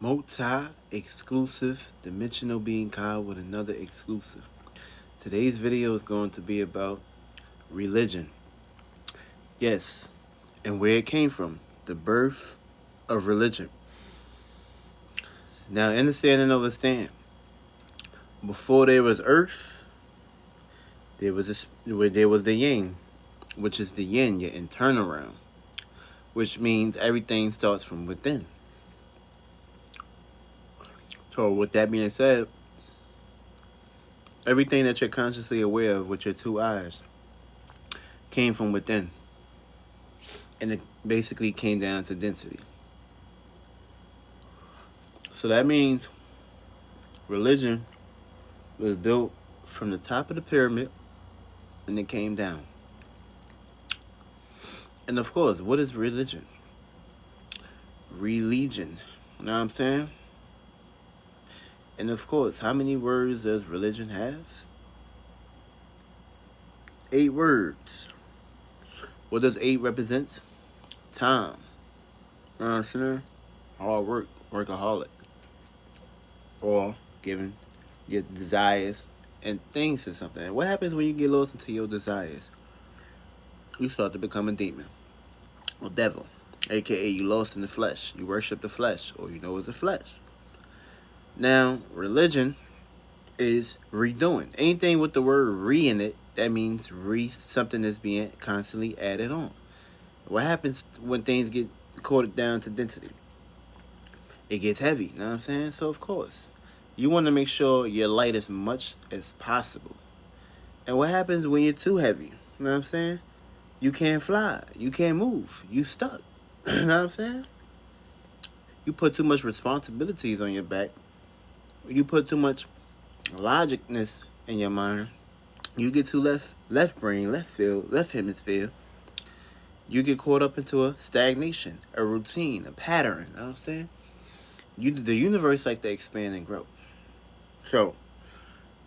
Multi-exclusive dimensional being called with another exclusive. Today's video is going to be about religion. Yes, and where it came from. The birth of religion. Now, understand and understand. Before there was earth, there was the yang, which is the yin, your internal realm, which means everything starts from within. So, with that being said, everything that you're consciously aware of with your two eyes came from within. And it basically came down to density. So that means religion was built from the top of the pyramid and it came down. And of course, what is religion? Religion. You know what I'm saying? And of course, how many words does religion have? 8 words. What does 8 represent? Time. You know what I'm saying? Hard work, workaholic. Or giving your desires and things to something. And what happens when you get lost into your desires? You start to become a demon or devil, aka you lost in the flesh. You worship the flesh, or you know it's the flesh. Now, religion is redoing. Anything with the word re in it, that means something is being constantly added on. What happens when things get caught down to density? It gets heavy, you know what I'm saying? So of course, you want to make sure you're light as much as possible. And what happens when you're too heavy? You know what I'm saying? You can't fly. You can't move. You stuck. You know what I'm saying? You put too much responsibilities on your back. You put too much logicness in your mind. You get too left brain, left field, left hemisphere. You get caught up into a stagnation, a routine, a pattern. You know what I'm saying? The universe like to expand and grow. So,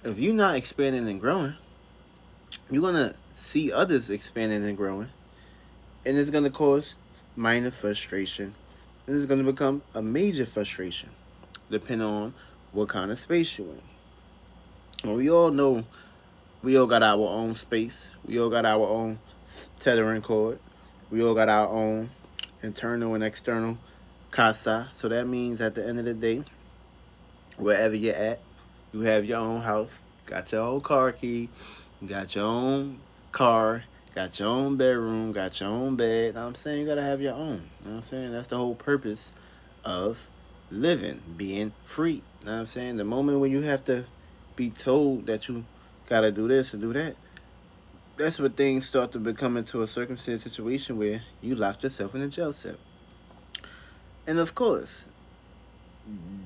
if you're not expanding and growing, you're going to see others expanding and growing. And it's going to cause minor frustration. And it's going to become a major frustration, depending on what kind of space you're in. And we all know we all got our own space. We all got our own tethering cord. We all got our own internal and external casa. So that means at the end of the day, wherever you're at, you have your own house, got your own car key, got your own car, got your own bedroom, got your own bed. You know what I'm saying? You gotta have your own. You know what I'm saying? That's the whole purpose of living, being free. You know what I'm saying? The moment when you have to be told that you gotta do this and do that, that's when things start to become into a circumstance situation where you locked yourself in a jail cell. And of course,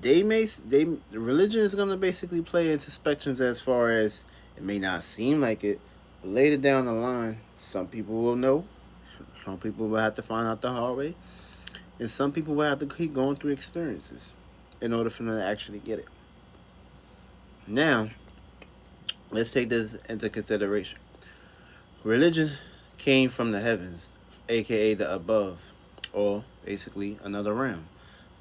religion is gonna basically play into spectrums as far as it may not seem like it, but later down the line, some people will know, some people will have to find out the hard way, and some people will have to keep going through experiences in order for them to actually get it. Now, let's take this into consideration. Religion came from the heavens, aka the above, or basically another realm,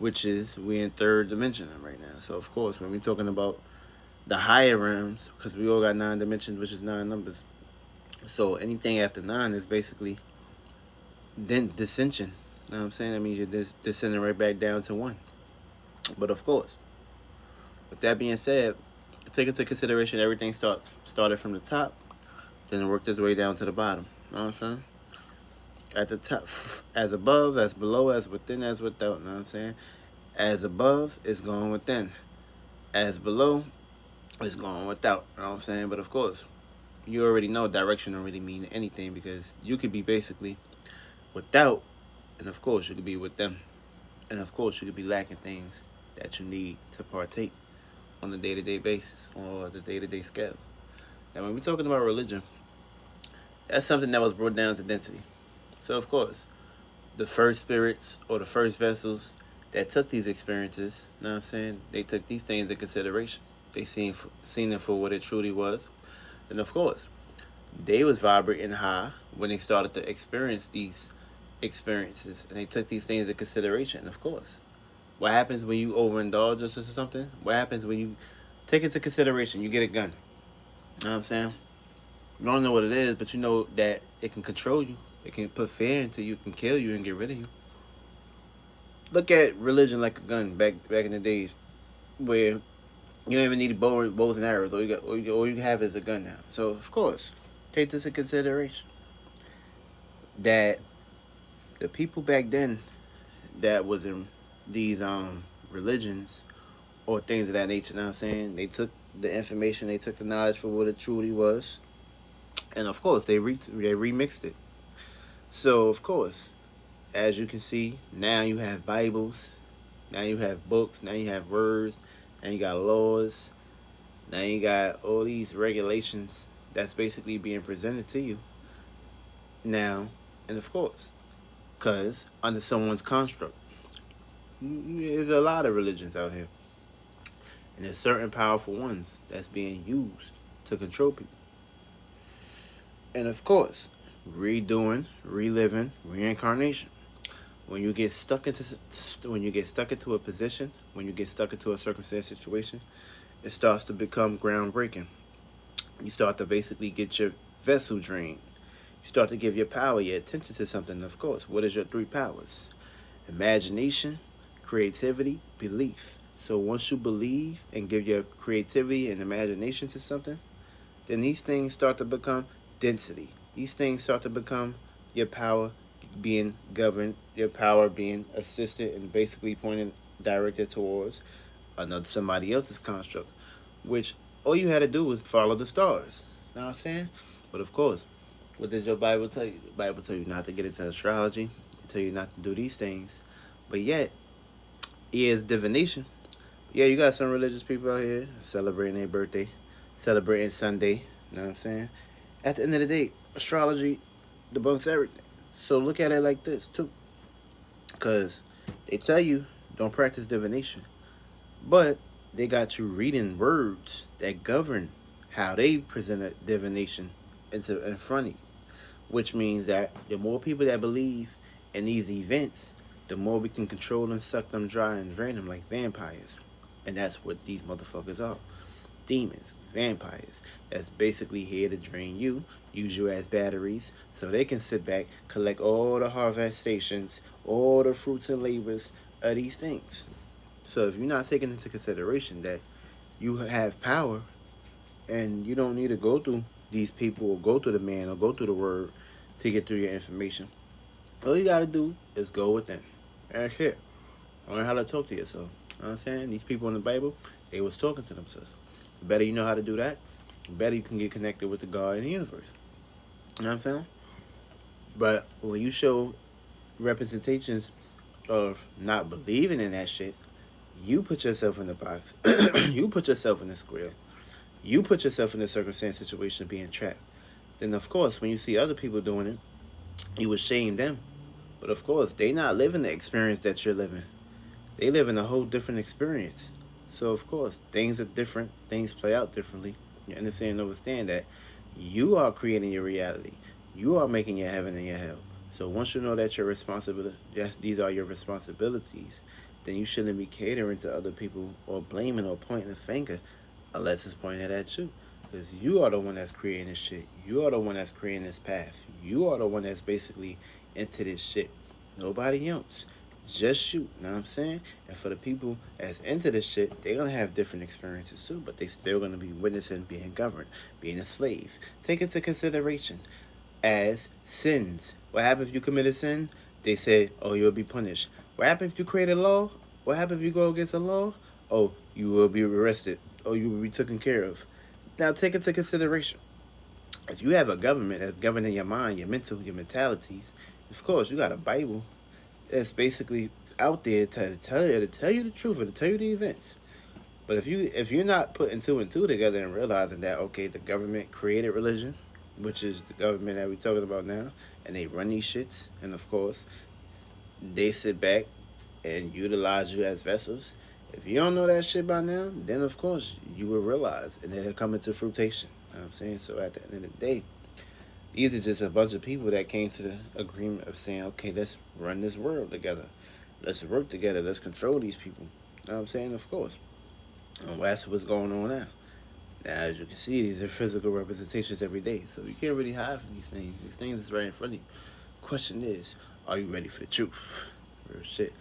which is we in third dimension right now. So of course, when we're talking about the higher realms, because we all got 9 dimensions, which is 9 numbers. So anything after 9 is basically then dissension. You know what I'm saying? That means you're descending right back down to 1. But of course, with that being said, take into consideration everything started from the top, then worked its way down to the bottom. You know what I'm saying? At the top, as above, as below, as within, as without. You know what I'm saying? As above is going within. As below is going without. You know what I'm saying? But of course, you already know direction don't really mean anything, because you could be basically without, and of course you could be with them. And of course you could be lacking things that you need to partake on a day-to-day basis or the day-to-day scale. Now when we're talking about religion, that's something that was brought down to density. So of course, the first spirits or the first vessels that took these experiences, you know what I'm saying, they took these things into consideration. They seen it for what it truly was. And of course, they was vibrating high when they started to experience these experiences, and they took these things into consideration. And of course, What happens when you overindulge us or something? What happens when you take into consideration you get a gun? You know what I'm saying? You don't know what it is, but you know that it can control you. It can put fear into you, can kill you and get rid of you. Look at religion like a gun back in the days where you don't even need bows and arrows. All you have is a gun now. So of course, take this into consideration that the people back then that was in these religions or things of that nature. You know what I'm saying? They took the information, they took the knowledge for what it truly was, and of course they remixed it. So of course, as you can see, now you have Bibles, now you have books, now you have words, now you got laws, now you got all these regulations that's basically being presented to you now, and of course, because under someone's construct, there's a lot of religions out here, and there's certain powerful ones that's being used to control people. And of course, redoing, reliving, reincarnation. When you get stuck into a position, when you get stuck into a circumstance situation, it starts to become groundbreaking. You start to basically get your vessel drained. You start to give your power, your attention to something. Of course, what is your three powers? Imagination, creativity, belief. So once you believe and give your creativity and imagination to something, then these things start to become density. These things start to become your power being governed, your power being assisted and basically pointed, directed towards another somebody else's construct, which all you had to do was follow the stars. You know what I'm saying? But of course, what does your Bible tell you? The Bible tell you not to get into astrology. It tell you not to do these things. But yet, it's divination. Yeah, you got some religious people out here celebrating their birthday, celebrating Sunday. You know what I'm saying? At the end of the day, astrology debunks everything. So look at it like this too, because they tell you don't practice divination, but they got you reading words that govern how they present divination in front of you, which means that the more people that believe in these events, the more we can control and suck them dry and drain them like vampires, and that's what these motherfuckers are. Demons, vampires, that's basically here to drain you, use you as batteries, so they can sit back, collect all the harvestations, all the fruits and labors of these things. So if you're not taking into consideration that you have power and you don't need to go through these people or go through the man or go through the word to get through your information, all you gotta do is go within. That's it. Learn how to talk to yourself. You know what I'm saying? These people in the Bible, they was talking to themselves. The better you know how to do that, the better you can get connected with the God in the universe. You know what I'm saying? But when you show representations of not believing in that shit, you put yourself in the box. You put yourself in the square. You put yourself in the circumstance situation of being trapped. Then of course, when you see other people doing it, you would shame them. But of course, they not living the experience that you're living. They live in a whole different experience. So of course, things are different. Things play out differently. You understand and understand that you are creating your reality. You are making your heaven and your hell. So once you know that your responsibility, yes, these are your responsibilities, then you shouldn't be catering to other people or blaming or pointing a finger unless it's pointed at you. Because you are the one that's creating this shit. You are the one that's creating this path. You are the one that's basically into this shit. Nobody else. Just you. Know what I'm saying? And for the people that's into this shit, they're going to have different experiences too. But they still going to be witnessing being governed, being a slave. Take into consideration as sins. What happens if you commit a sin? They say, oh, you'll be punished. What happens if you create a law? What happens if you go against a law? Oh, you will be arrested. Oh, you will be taken care of. Now, take into consideration. If you have a government that's governing your mind, your mental, your mentalities, of course, you got a Bible that's basically out there to tell you the truth or to tell you the events. But if you're not putting two and two together and realizing that, okay, the government created religion, which is the government that we're talking about now, and they run these shits, and of course, they sit back and utilize you as vessels. If you don't know that shit by now, then of course you will realize, and then it'll come into fruition. You know what I'm saying? So at the end of the day, these are just a bunch of people that came to the agreement of saying, okay, let's run this world together. Let's work together. Let's control these people. You know what I'm saying? Of course. And that's what's going on now. Now, as you can see, these are physical representations every day. So you can't really hide from these things. These things is right in front of you. Question is, are you ready for the truth? Real shit.